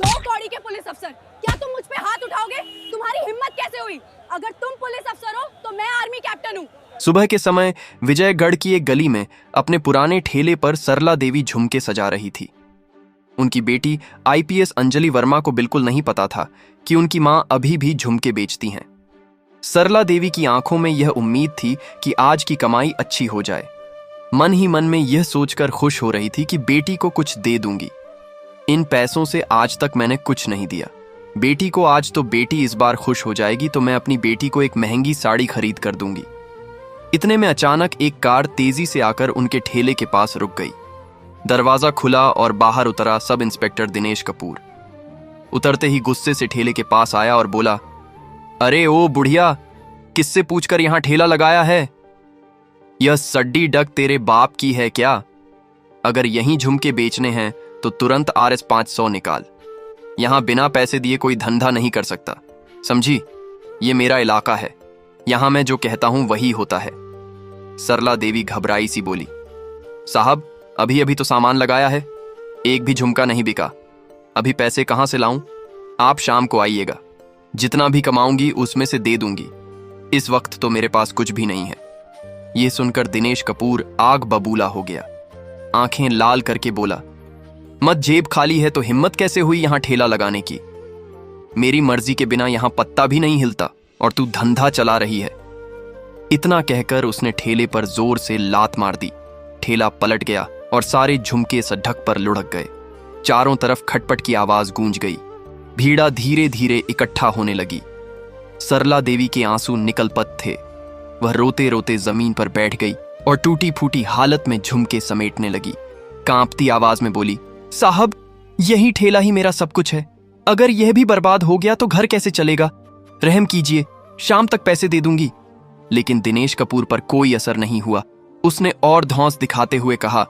दो कौड़ी के पुलिस अफसर, क्या तुम मुझ पे हाथ उठाओगे? तुम्हारी हिम्मत कैसे हुई? अगर तुम पुलिस अफसर हो तो मैं आर्मी कैप्टन हूँ। सुबह के समय विजयगढ़ की एक गली में अपने पुराने ठेले पर सरला देवी झुमके सजा रही थी। उनकी बेटी आईपीएस अंजलि वर्मा को बिल्कुल नहीं पता था कि उनकी मां अभी भी झुमके बेचती हैं। सरला देवी की आंखों में यह उम्मीद थी कि आज की कमाई अच्छी हो जाए। मन ही मन में यह सोचकर खुश हो रही थी कि बेटी को कुछ दे दूंगी। इन पैसों से आज तक मैंने कुछ नहीं दिया। बेटी को आज तो बेटी इस बार खुश हो जाएगी तो मैं अपनी बेटी को एक महंगी साड़ी खरीद कर दूंगी। इतने में अचानक एक कार तेजी से आकर उनके ठेले के पास रुक गई। दरवाजा खुला और बाहर उतरा सब इंस्पेक्टर दिनेश कपूर। उतरते ही गुस्से से ठेले के पास आया और बोला, अरे ओ बुढ़िया, किससे पूछकर यहां ठेला लगाया है? यह सड्डी डक तेरे बाप की है क्या? अगर यहीं झुमके बेचने हैं तो तुरंत RS 500 निकाल। यहां बिना पैसे दिए कोई धंधा नहीं कर सकता, समझी? ये मेरा इलाका है, यहां मैं जो कहता हूं वही होता है। सरला देवी घबराई सी बोली, साहब अभी अभी तो सामान लगाया है, एक भी झुमका नहीं बिका। अभी पैसे कहां से लाऊं? आप शाम को आइएगा, जितना भी कमाऊंगी उसमें से दे दूंगी। इस वक्त तो मेरे पास कुछ भी नहीं है। यह सुनकर दिनेश कपूर आग बबूला हो गया। आंखें लाल करके बोला, मत जेब खाली है तो हिम्मत कैसे हुई यहां ठेला लगाने की? मेरी मर्जी के बिना यहां पत्ता भी नहीं हिलता और तू धंधा चला रही है। इतना कहकर उसने ठेले पर जोर से लात मार दी। ठेला पलट गया और सारे झुमके सड़क पर लुढ़क गए। चारों तरफ खटपट की आवाज गूंज गई। भीड़ा धीरे धीरे इकट्ठा होने लगी। सरला देवी के आंसू निकलपत थे। वह रोते रोते जमीन पर बैठ गई और टूटी फूटी हालत में झुमके समेटने लगी। कांपती आवाज में बोली, साहब यही ठेला ही मेरा सब कुछ है। अगर यह भी बर्बाद हो गया तो घर कैसे चलेगा? रहम कीजिए, शाम तक पैसे दे दूंगी। लेकिन दिनेश कपूर पर कोई असर नहीं हुआ। उसने और धौंस दिखाते हुए कहा,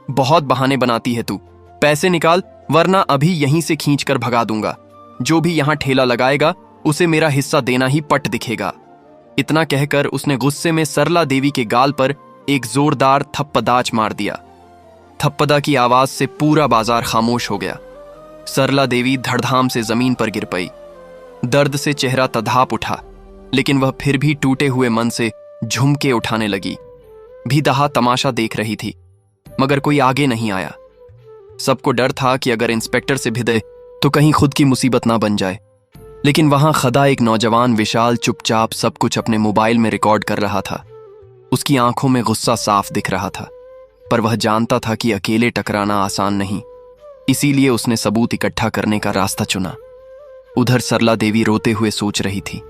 बहुत बहाने बनाती है तू, पैसे निकाल वरना अभी यहीं से खींच कर भगा दूंगा। जो भी यहां ठेला लगाएगा उसे मेरा हिस्सा देना ही पट दिखेगा। इतना कहकर उसने गुस्से में सरला देवी के गाल पर एक जोरदार थप्पदाच मार दिया। थप्पदा की आवाज से पूरा बाजार खामोश हो गया। सरला देवी धड़धाम से जमीन पर गिर पई। दर्द से चेहरा तधाप उठा, लेकिन वह फिर भी टूटे हुए मन से झुमके उठाने लगी। भीदहा तमाशा देख रही थी, मगर कोई आगे नहीं आया। सबको डर था कि अगर इंस्पेक्टर से भिदे तो कहीं खुद की मुसीबत ना बन जाए। लेकिन वहां खदा एक नौजवान विशाल चुपचाप सब कुछ अपने मोबाइल में रिकॉर्ड कर रहा था। उसकी आंखों में गुस्सा साफ दिख रहा था, पर वह जानता था कि अकेले टकराना आसान नहीं। इसीलिए उसने सबूत इकट्ठा करने का रास्ता चुना। उधर सरला देवी रोते हुए सोच रही थी,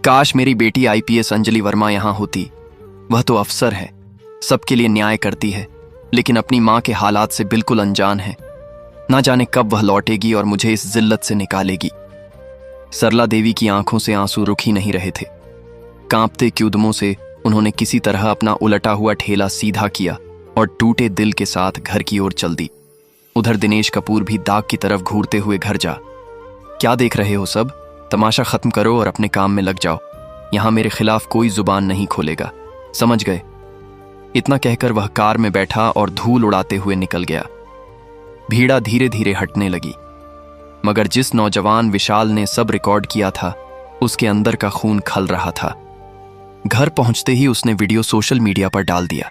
काश मेरी बेटी आईपीएस अंजलि वर्मा यहां होती। वह तो अफसर है, सबके लिए न्याय करती है, लेकिन अपनी मां के हालात से बिल्कुल अनजान है। ना जाने कब वह लौटेगी और मुझे इस जिल्लत से निकालेगी। सरला देवी की आंखों से आंसू रुक ही नहीं रहे थे। कांपते कूदमों से उन्होंने किसी तरह अपना उलटा हुआ ठेला सीधा किया और टूटे दिल के साथ घर की ओर चल दी। उधर दिनेश कपूर भी दाग की तरफ घूरते हुए घर जा, क्या देख रहे हो सब? तमाशा खत्म करो और अपने काम में लग जाओ। यहां मेरे खिलाफ कोई जुबान नहीं खोलेगा, समझ गए? इतना कहकर वह कार में बैठा और धूल उड़ाते हुए निकल गया। भीड़ा धीरे धीरे हटने लगी, मगर जिस नौजवान विशाल ने सब रिकॉर्ड किया था उसके अंदर का खून खल रहा था। घर पहुंचते ही उसने वीडियो सोशल मीडिया पर डाल दिया।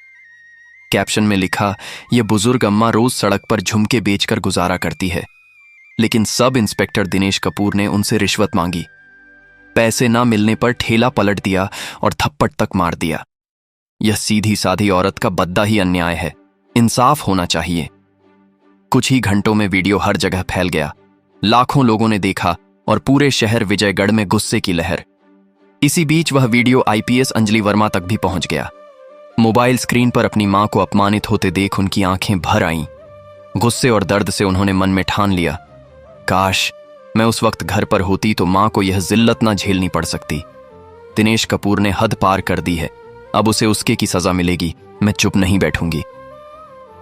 कैप्शन में लिखा, यह बुजुर्ग अम्मा रोज सड़क पर झुमके बेचकर गुजारा करती है, लेकिन सब इंस्पेक्टर दिनेश कपूर ने उनसे रिश्वत मांगी। पैसे ना मिलने पर ठेला पलट दिया और थप्पड़ तक मार दिया। यह सीधी साधी औरत का बद्दा ही अन्याय है। इंसाफ होना चाहिए। कुछ ही घंटों में वीडियो हर जगह फैल गया। लाखों लोगों ने देखा और पूरे शहर विजयगढ़ में गुस्से की लहर। इसी बीच वह वीडियो आईपीएस अंजलि वर्मा तक भी पहुंच गया। मोबाइल स्क्रीन पर अपनी मां को अपमानित होते देख उनकी आंखें भर आईं। गुस्से और दर्द से उन्होंने मन में ठान लिया, काश मैं उस वक्त घर पर होती तो मां को यह जिल्लत ना झेलनी पड़ सकती। दिनेश कपूर ने हद पार कर दी है, अब उसे उसके की सजा मिलेगी। मैं चुप नहीं बैठूंगी।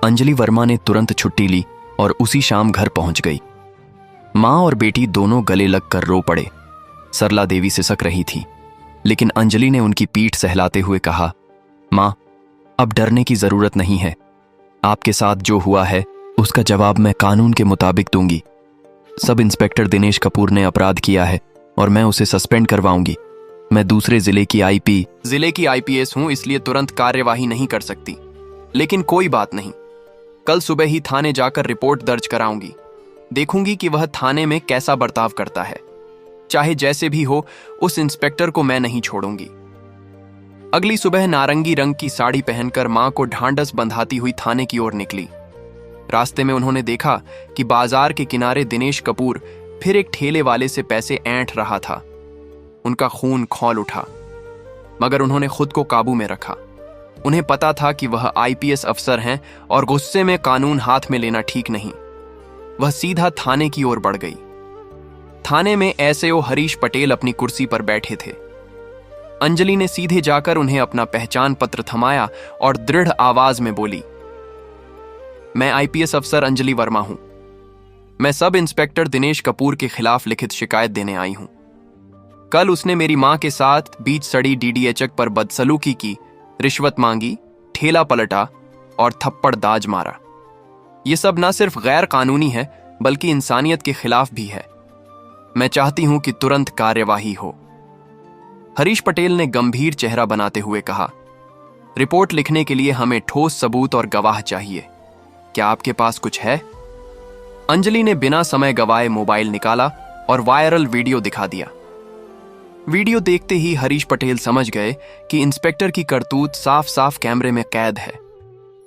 अंजलि वर्मा ने तुरंत छुट्टी ली और उसी शाम घर पहुंच गई। मां और बेटी दोनों गले लगकर रो पड़े। सरला देवी सिसक रही थी, लेकिन अंजलि ने उनकी पीठ सहलाते हुए कहा, मां अब डरने की जरूरत नहीं है। आपके साथ जो हुआ है उसका जवाब मैं कानून के मुताबिक दूंगी। सब इंस्पेक्टर दिनेश कपूर ने अपराध किया है और मैं उसे सस्पेंड करवाऊंगी। मैं दूसरे जिले की आईपीएस हूं, इसलिए तुरंत कार्यवाही नहीं कर सकती। लेकिन कोई बात नहीं, कल सुबह ही थाने जाकर रिपोर्ट दर्ज कराऊंगी। देखूंगी कि वह थाने में कैसा बर्ताव करता है। चाहे जैसे भी हो, उस इंस्पेक्टर को मैं नहीं छोड़ूंगी। अगली सुबह नारंगी रंग की साड़ी पहनकर मां को ढांढस बंधाती हुई थाने की ओर निकली। रास्ते में उन्होंने देखा कि बाजार के किनारे दिनेश कपूर फिर एक ठेले वाले से पैसे ऐंठ रहा था। उनका खून खौल उठा, मगर उन्होंने खुद को काबू में रखा। उन्हें पता था कि वह आईपीएस अफसर हैं और गुस्से में कानून हाथ में लेना ठीक नहीं। वह सीधा थाने की ओर बढ़ गई। थाने में एसएओ हरीश पटेल अपनी कुर्सी पर बैठे थे। अंजलि ने सीधे जाकर उन्हें अपना पहचान पत्र थमाया और दृढ़ आवाज में बोली, मैं आईपीएस अफसर अंजलि वर्मा हूं। मैं सब इंस्पेक्टर दिनेश कपूर के खिलाफ लिखित शिकायत देने आई हूं। कल उसने मेरी मां के साथ बीच सड़ी डीडीएचक पर बदसलूकी की, रिश्वत मांगी, ठेला पलटा और थप्पड़ दाज मारा। यह सब न सिर्फ गैर कानूनी है बल्कि इंसानियत के खिलाफ भी है। मैं चाहती हूं कि तुरंत कार्यवाही हो। हरीश पटेल ने गंभीर चेहरा बनाते हुए कहा, रिपोर्ट लिखने के लिए हमें ठोस सबूत और गवाह चाहिए। क्या आपके पास कुछ है? अंजलि ने बिना समय गवाए मोबाइल निकाला और वायरल वीडियो दिखा दिया। वीडियो देखते ही हरीश पटेल समझ गए कि इंस्पेक्टर की करतूत साफ साफ कैमरे में कैद है।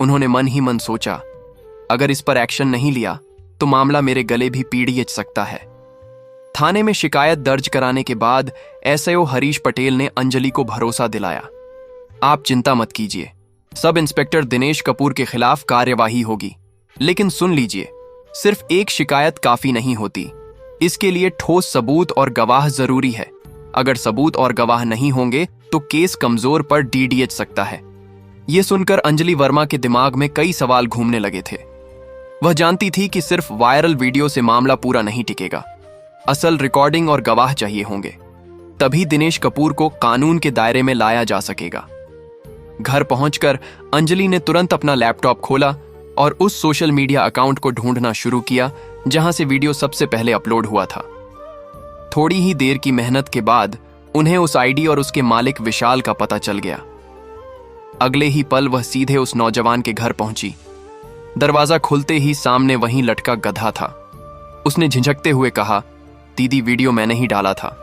उन्होंने मन ही मन सोचा, अगर इस पर एक्शन नहीं लिया तो मामला मेरे गले भी पीड़ियच सकता है। थाने में शिकायत दर्ज कराने के बाद एसएओ हरीश पटेल ने अंजलि को भरोसा दिलाया, आप चिंता मत कीजिए, सब इंस्पेक्टर दिनेश कपूर के खिलाफ कार्यवाही होगी। लेकिन सुन लीजिए, सिर्फ एक शिकायत काफी नहीं होती, इसके लिए ठोस सबूत और गवाह जरूरी है। अगर सबूत और गवाह नहीं होंगे तो केस कमजोर पर डीडीएच सकता है। यह सुनकर अंजलि वर्मा के दिमाग में कई सवाल घूमने लगे थे। वह जानती थी कि सिर्फ वायरल वीडियो से मामला पूरा नहीं टिकेगा, असल रिकॉर्डिंग और गवाह चाहिए होंगे, तभी दिनेश कपूर को कानून के दायरे में लाया जा सकेगा। घर पहुंचकर अंजलि ने तुरंत अपना लैपटॉप खोला और उस सोशल मीडिया अकाउंट को ढूंढना शुरू किया जहां से वीडियो सबसे पहले अपलोड हुआ था। थोड़ी ही देर की मेहनत के बाद उन्हें उस आईडी और उसके मालिक विशाल का पता चल गया। अगले ही पल वह सीधे उस नौजवान के घर पहुंची। दरवाजा खुलते ही सामने वहीं लटका गधा था। उसने झिझकते हुए कहा, दीदी, वीडियो मैंने ही डाला था।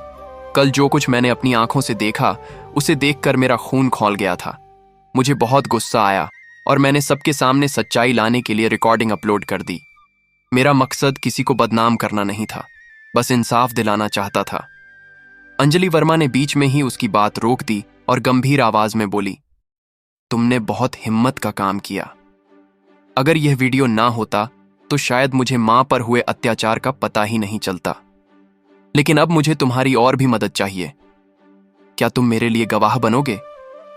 कल जो कुछ मैंने अपनी आंखों से देखा उसे देखकर मेरा खून खौल गया था। मुझे बहुत गुस्सा आया और मैंने सबके सामने सच्चाई लाने के लिए रिकॉर्डिंग अपलोड कर दी। मेरा मकसद किसी को बदनाम करना नहीं था, बस इंसाफ दिलाना चाहता था। अंजलि वर्मा ने बीच में ही उसकी बात रोक दी और गंभीर आवाज में बोली, तुमने बहुत हिम्मत का काम किया। अगर यह वीडियो ना होता तो शायद मुझे मां पर हुए अत्याचार का पता ही नहीं चलता। लेकिन अब मुझे तुम्हारी और भी मदद चाहिए। क्या तुम मेरे लिए गवाह बनोगे?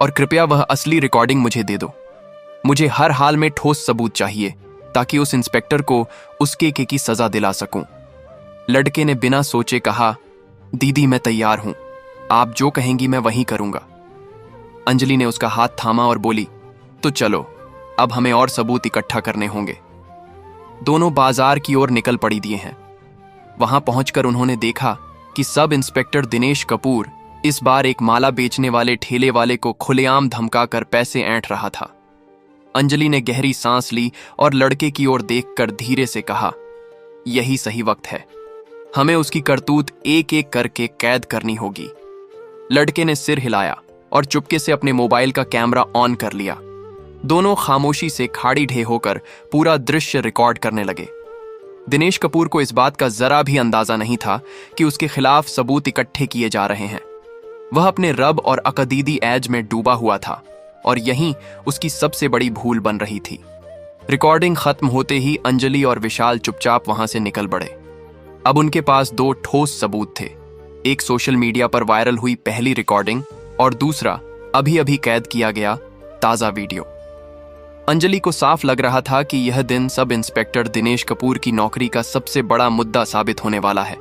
और कृपया वह असली रिकॉर्डिंग मुझे दे दो। मुझे हर हाल में ठोस सबूत चाहिए ताकि उस इंस्पेक्टर को उसके के की सजा दिला सकूं। लड़के ने बिना सोचे कहा, दीदी, मैं तैयार हूं, आप जो कहेंगी मैं वही करूंगा। अंजलि ने उसका हाथ थामा और बोली, तो चलो, अब हमें और सबूत इकट्ठा करने होंगे। दोनों बाजार की ओर निकल पड़ी दिए हैं। वहां पहुंचकर उन्होंने देखा कि सब इंस्पेक्टर दिनेश कपूर इस बार एक माला बेचने वाले ठेले वाले को खुलेआम धमकाकर पैसे ऐंठ रहा था। अंजलि ने गहरी सांस ली और लड़के की ओर देखकर धीरे से कहा, यही सही वक्त है, हमें उसकी करतूत एक एक करके कैद करनी होगी। लड़के ने सिर हिलाया और चुपके से अपने मोबाइल का कैमरा ऑन कर लिया। दोनों खामोशी से खाड़ी ढे होकर पूरा दृश्य रिकॉर्ड करने लगे। दिनेश कपूर को इस बात का जरा भी अंदाजा नहीं था कि उसके खिलाफ सबूत इकट्ठे किए जा रहे हैं। वह अपने रब और अकदीदी एज में डूबा हुआ था और यहीं उसकी सबसे बड़ी भूल बन रही थी। रिकॉर्डिंग खत्म होते ही अंजलि और विशाल चुपचाप वहां से निकल पड़े। अब उनके पास दो ठोस सबूत थे, एक सोशल मीडिया पर वायरल हुई पहली रिकॉर्डिंग और दूसरा अभी अभी कैद किया गया ताजा वीडियो। अंजलि को साफ लग रहा था कि यह दिन सब इंस्पेक्टर दिनेश कपूर की नौकरी का सबसे बड़ा मुद्दा साबित होने वाला है।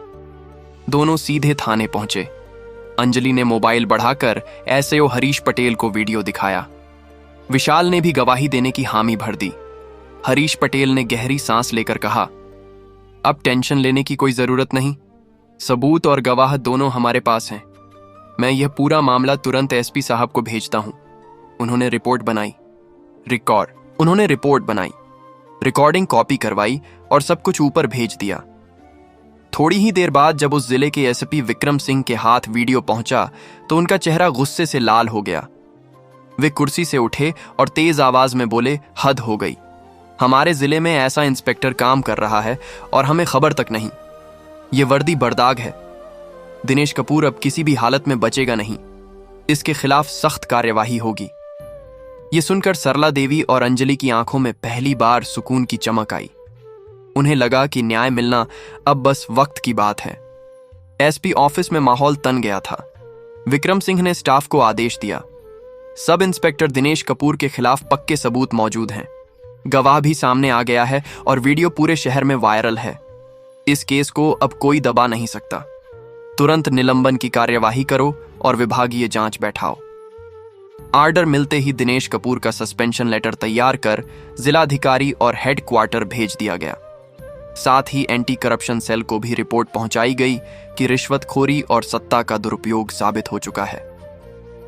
दोनों सीधे थाने पहुंचे। अंजलि ने मोबाइल बढ़ाकर एसएओ हरीश पटेल को वीडियो दिखाया। विशाल ने भी गवाही देने की हामी भर दी। हरीश पटेल ने गहरी सांस लेकर कहा, अब टेंशन लेने की कोई जरूरत नहीं। सबूत और गवाह दोनों हमारे पास हैं। मैं यह पूरा मामला तुरंत एसपी साहब को भेजता हूं। उन्होंने रिपोर्ट बनाई, रिकॉर्डिंग कॉपी करवाई और सब कुछ ऊपर भेज दिया। थोड़ी ही देर बाद जब उस जिले के एसपी विक्रम सिंह के हाथ वीडियो पहुंचा तो उनका चेहरा गुस्से से लाल हो गया। वे कुर्सी से उठे और तेज आवाज में बोले, हद हो गई। हमारे जिले में ऐसा इंस्पेक्टर काम कर रहा है और हमें खबर तक नहीं। ये वर्दी बर्दाग है। दिनेश कपूर अब किसी भी हालत में बचेगा नहीं। इसके खिलाफ सख्त कार्यवाही होगी। ये सुनकर सरला देवी और अंजलि की आंखों में पहली बार सुकून की चमक आई। उन्हें लगा कि न्याय मिलना अब बस वक्त की बात है। एसपी ऑफिस में माहौल तन गया था। विक्रम सिंह ने स्टाफ को आदेश दिया, सब इंस्पेक्टर दिनेश कपूर के खिलाफ पक्के सबूत मौजूद हैं। गवाह भी सामने आ गया है और वीडियो पूरे शहर में वायरल है। इस केस को अब कोई दबा नहीं सकता। तुरंत निलंबन की कार्यवाही करो और विभागीय जांच बैठाओ। आर्डर मिलते ही दिनेश कपूर का सस्पेंशन लेटर तैयार कर जिलाधिकारी और हेडक्वार्टर भेज दिया गया। साथ ही एंटी करप्शन सेल को भी रिपोर्ट पहुंचाई गई कि रिश्वतखोरी और सत्ता का दुरुपयोग साबित हो चुका है।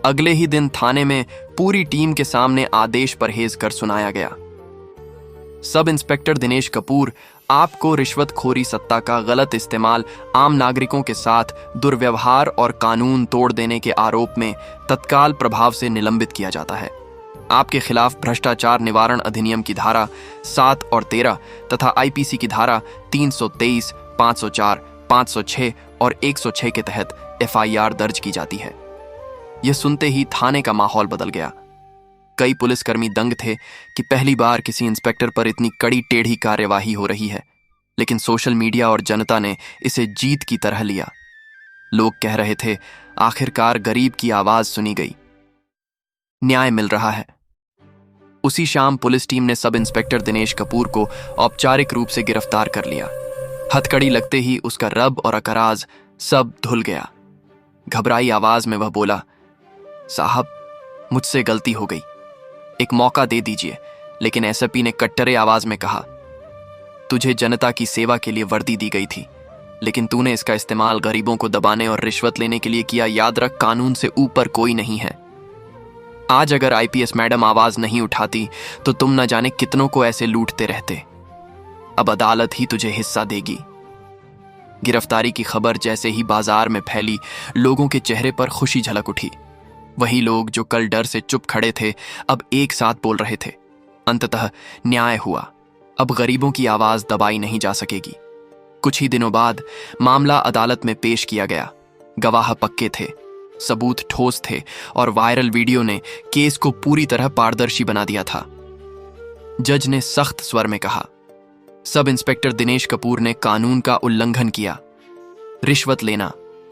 अगले ही दिन थाने में पूरी टीम के सामने आदेश परहेज कर सुनाया गया। सब इंस्पेक्टर दिनेश कपूर आपको रिश्वतखोरी, सत्ता का गलत इस्तेमाल, आम नागरिकों के साथ दुर्व्यवहार और कानून तोड़ देने के आरोप में तत्काल प्रभाव से निलंबित किया जाता है। आपके खिलाफ भ्रष्टाचार निवारण अधिनियम की धारा 7 और 13 तथा आईपीसी की धारा 323, 504, 506 और 106 के तहत एफआईआर दर्ज की जाती है। यह सुनते ही थाने का माहौल बदल गया। कई पुलिसकर्मी दंग थे कि पहली बार किसी इंस्पेक्टर पर इतनी कड़ी टेढ़ी कार्यवाही हो रही है, लेकिन सोशल मीडिया और जनता ने इसे जीत की तरह लिया। लोग कह रहे थे, आखिरकार गरीब की आवाज सुनी गई, न्याय मिल रहा है। उसी शाम पुलिस टीम ने सब इंस्पेक्टर दिनेश कपूर को औपचारिक रूप से गिरफ्तार कर लिया। हथकड़ी लगते ही उसका रब और अकराज सब धुल गया। घबराई आवाज में वह बोला, साहब मुझसे गलती हो गई, एक मौका दे दीजिए। लेकिन एसपी ने कट्टरे आवाज में कहा, तुझे जनता की सेवा के लिए वर्दी दी गई थी, लेकिन तूने इसका इस्तेमाल गरीबों को दबाने और रिश्वत लेने के लिए किया। याद रख, कानून से ऊपर कोई नहीं है। आज अगर आईपीएस मैडम आवाज नहीं उठाती तो तुम न जाने कितनों को ऐसे लूटते रहते। अब अदालत ही तुझे हिस्सा देगी। गिरफ्तारी की खबर जैसे ही बाजार में फैली, लोगों के चेहरे पर खुशी झलक उठी। वही लोग जो कल डर से चुप खड़े थे, अब एक साथ बोल रहे थे, अंततः न्याय हुआ। अब गरीबों की आवाज दबाई नहीं जा सकेगी। कुछ ही दिनों बाद मामला अदालत में पेश किया गया। गवाह पक्के थे, सबूत ठोस थे और वायरल वीडियो ने केस को पूरी तरह पारदर्शी बना दिया था। जज ने सख्त स्वर में कहा, सब इंस्पेक्टर दिनेश कपूर ने कानून का उल्लंघन किया। रिश्वत लेना,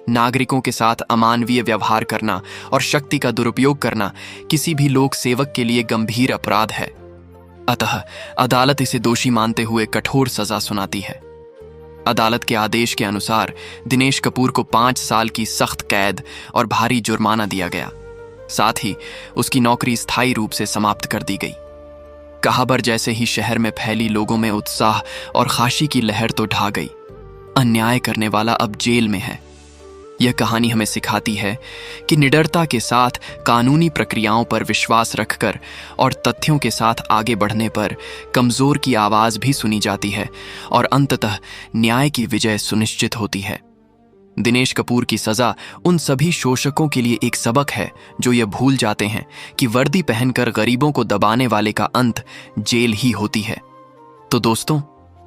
नागरिकों के साथ अमानवीय व्यवहार करना और शक्ति का दुरुपयोग करना किसी भी लोक सेवक के लिए गंभीर अपराध है। अतः अदालत इसे दोषी मानते हुए कठोर सजा सुनाती है। अदालत के आदेश के अनुसार दिनेश कपूर को 5 साल की सख्त कैद और भारी जुर्माना दिया गया। साथ ही उसकी नौकरी स्थायी रूप से समाप्त कर दी गई। खबर जैसे ही शहर में फैली, लोगों में उत्साह और खाशी की लहर तो ढा गई। अन्याय करने वाला अब जेल में है। यह कहानी हमें सिखाती है कि निडरता के साथ कानूनी प्रक्रियाओं पर विश्वास रखकर और तथ्यों के साथ आगे बढ़ने पर कमजोर की आवाज भी सुनी जाती है और अंततः न्याय की विजय सुनिश्चित होती है। दिनेश कपूर की सजा उन सभी शोषकों के लिए एक सबक है जो यह भूल जाते हैं कि वर्दी पहनकर गरीबों को दबाने वाले का अंत जेल ही होती है। तो दोस्तों,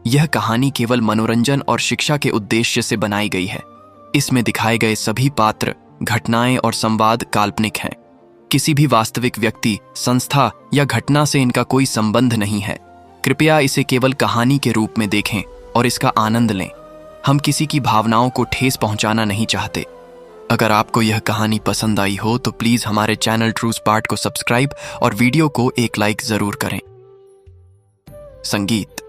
यह कहानी केवल मनोरंजन और शिक्षा के उद्देश्य से बनाई गई है। इसमें दिखाए गए सभी पात्र, घटनाएं और संवाद काल्पनिक हैं। किसी भी वास्तविक व्यक्ति, संस्था या घटना से इनका कोई संबंध नहीं है। कृपया इसे केवल कहानी के रूप में देखें और इसका आनंद लें। हम किसी की भावनाओं को ठेस पहुंचाना नहीं चाहते। अगर आपको यह कहानी पसंद आई हो तो प्लीज हमारे चैनल ट्रू स्पार्ट को सब्सक्राइब और वीडियो को एक लाइक जरूर करें। संगीत